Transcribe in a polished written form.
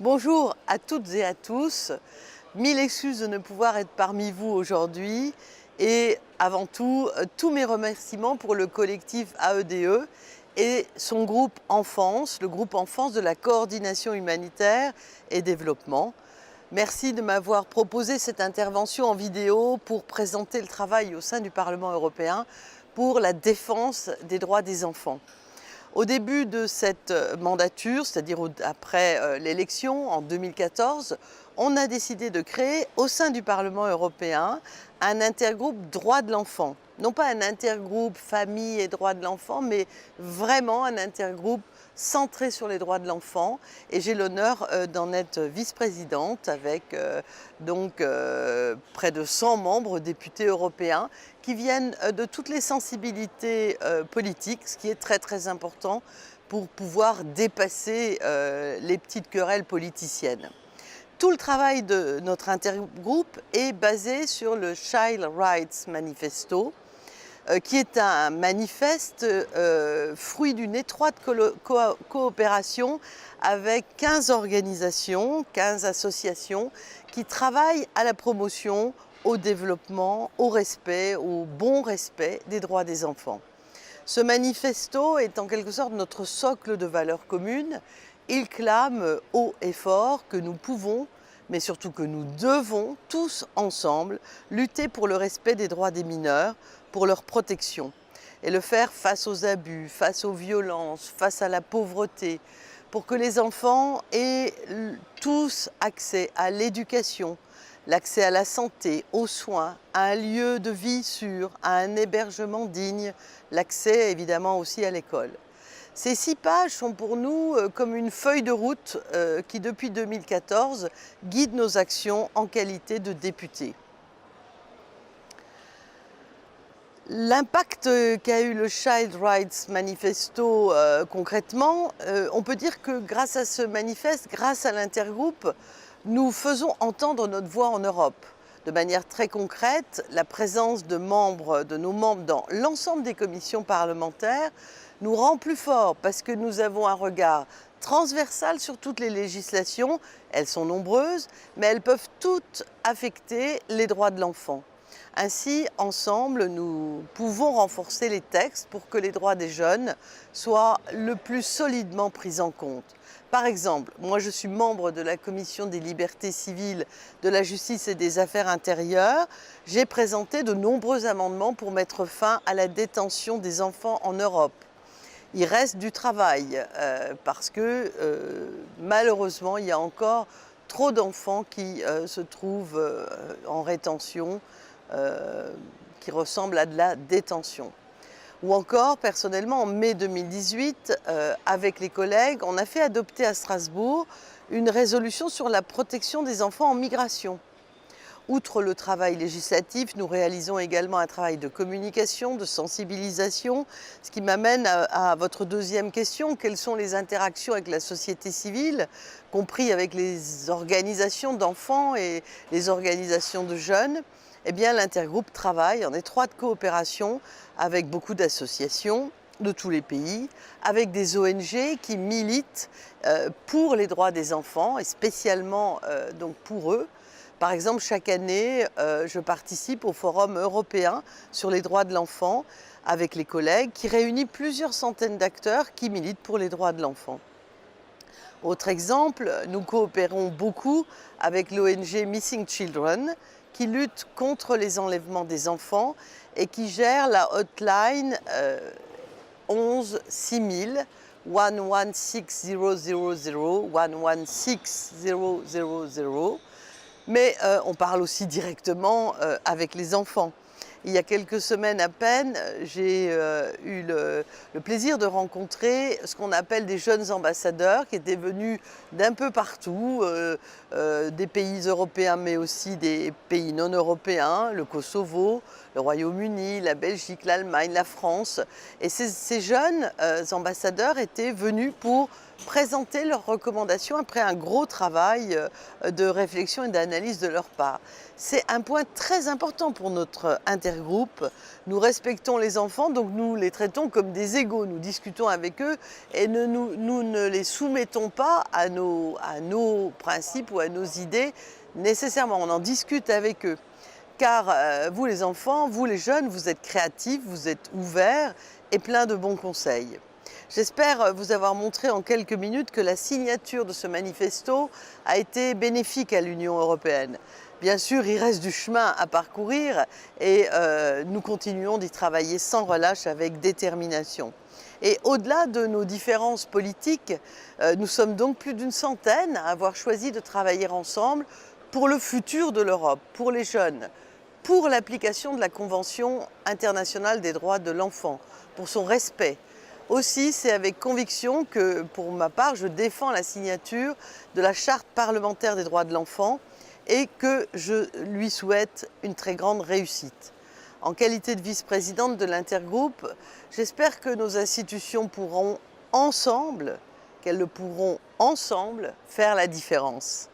Bonjour à toutes et à tous. Mille excuses de ne pouvoir être parmi vous aujourd'hui et avant tout, tous mes remerciements pour le collectif AEDE et son groupe Enfance, le groupe Enfance de la coordination humanitaire et développement. Merci de m'avoir proposé cette intervention en vidéo pour présenter le travail au sein du Parlement européen pour la défense des droits des enfants. Au début de cette mandature, c'est-à-dire après l'élection en 2014, on a décidé de créer au sein du Parlement européen un intergroupe droits de l'enfant. Non pas un intergroupe famille et droits de l'enfant, mais vraiment un intergroupe centré sur les droits de l'enfant. Et j'ai l'honneur d'en être vice-présidente avec près de 100 membres députés européens qui viennent de toutes les sensibilités politiques, ce qui est très très important pour pouvoir dépasser les petites querelles politiciennes. Tout le travail de notre intergroupe est basé sur le Child Rights Manifesto, qui est un manifeste fruit d'une étroite coopération avec 15 organisations, 15 associations qui travaillent à la promotion, au développement, au respect, au bon respect des droits des enfants. Ce manifesto est en quelque sorte notre socle de valeurs communes. Il clame haut et fort que nous pouvons, mais surtout que nous devons tous ensemble lutter pour le respect des droits des mineurs, pour leur protection, et le faire face aux abus, face aux violences, face à la pauvreté, pour que les enfants aient tous accès à l'éducation, l'accès à la santé, aux soins, à un lieu de vie sûr, à un hébergement digne, l'accès évidemment aussi à l'école. Ces 6 pages sont pour nous comme une feuille de route qui, depuis 2014, guide nos actions en qualité de députés. L'impact qu'a eu le Child Rights Manifesto concrètement, on peut dire que grâce à ce manifeste, grâce à l'intergroupe, nous faisons entendre notre voix en Europe. De manière très concrète, la présence de nos membres dans l'ensemble des commissions parlementaires nous rend plus forts parce que nous avons un regard transversal sur toutes les législations. Elles sont nombreuses, mais elles peuvent toutes affecter les droits de l'enfant. Ainsi, ensemble, nous pouvons renforcer les textes pour que les droits des jeunes soient le plus solidement pris en compte. Par exemple, moi je suis membre de la Commission des libertés civiles, de la justice et des affaires intérieures. J'ai présenté de nombreux amendements pour mettre fin à la détention des enfants en Europe. Il reste du travail parce que malheureusement, il y a encore trop d'enfants qui se trouvent en rétention, qui ressemble à de la détention. Ou encore, personnellement, en mai 2018, avec les collègues, on a fait adopter à Strasbourg une résolution sur la protection des enfants en migration. Outre le travail législatif, nous réalisons également un travail de communication, de sensibilisation, ce qui m'amène à votre deuxième question. Quelles sont les interactions avec la société civile, compris avec les organisations d'enfants et les organisations de jeunes? Eh bien, l'intergroupe travaille en étroite coopération avec beaucoup d'associations de tous les pays, avec des ONG qui militent pour les droits des enfants et spécialement donc pour eux. Par exemple, chaque année, je participe au Forum européen sur les droits de l'enfant avec les collègues qui réunit plusieurs centaines d'acteurs qui militent pour les droits de l'enfant. Autre exemple, nous coopérons beaucoup avec l'ONG Missing Children qui lutte contre les enlèvements des enfants et qui gère la hotline 11 6000 116000 116000. Mais on parle aussi directement avec les enfants. Il y a quelques semaines à peine, j'ai eu le plaisir de rencontrer ce qu'on appelle des jeunes ambassadeurs qui étaient venus d'un peu partout, des pays européens mais aussi des pays non européens, le Kosovo, le Royaume-Uni, la Belgique, l'Allemagne, la France. Et ces jeunes ambassadeurs étaient venus pour présenter leurs recommandations après un gros travail de réflexion et d'analyse de leur part. C'est un point très important pour notre intergroupe. Nous respectons les enfants, donc nous les traitons comme des égaux. Nous discutons avec eux et nous ne les soumettons pas à nos principes ou à nos idées nécessairement. On en discute avec eux. Car vous les enfants, vous les jeunes, vous êtes créatifs, vous êtes ouverts et pleins de bons conseils. J'espère vous avoir montré en quelques minutes que la signature de ce manifesto a été bénéfique à l'Union européenne. Bien sûr, il reste du chemin à parcourir et nous continuons d'y travailler sans relâche avec détermination. Et au-delà de nos différences politiques, nous sommes donc plus d'une centaine à avoir choisi de travailler ensemble pour le futur de l'Europe, pour les jeunes, pour l'application de la Convention internationale des droits de l'enfant, pour son respect. Aussi, c'est avec conviction que, pour ma part, je défends la signature de la Charte parlementaire des droits de l'enfant et que je lui souhaite une très grande réussite. En qualité de vice-présidente de l'intergroupe, j'espère que nos institutions pourront ensemble, qu'elles le pourront ensemble, faire la différence.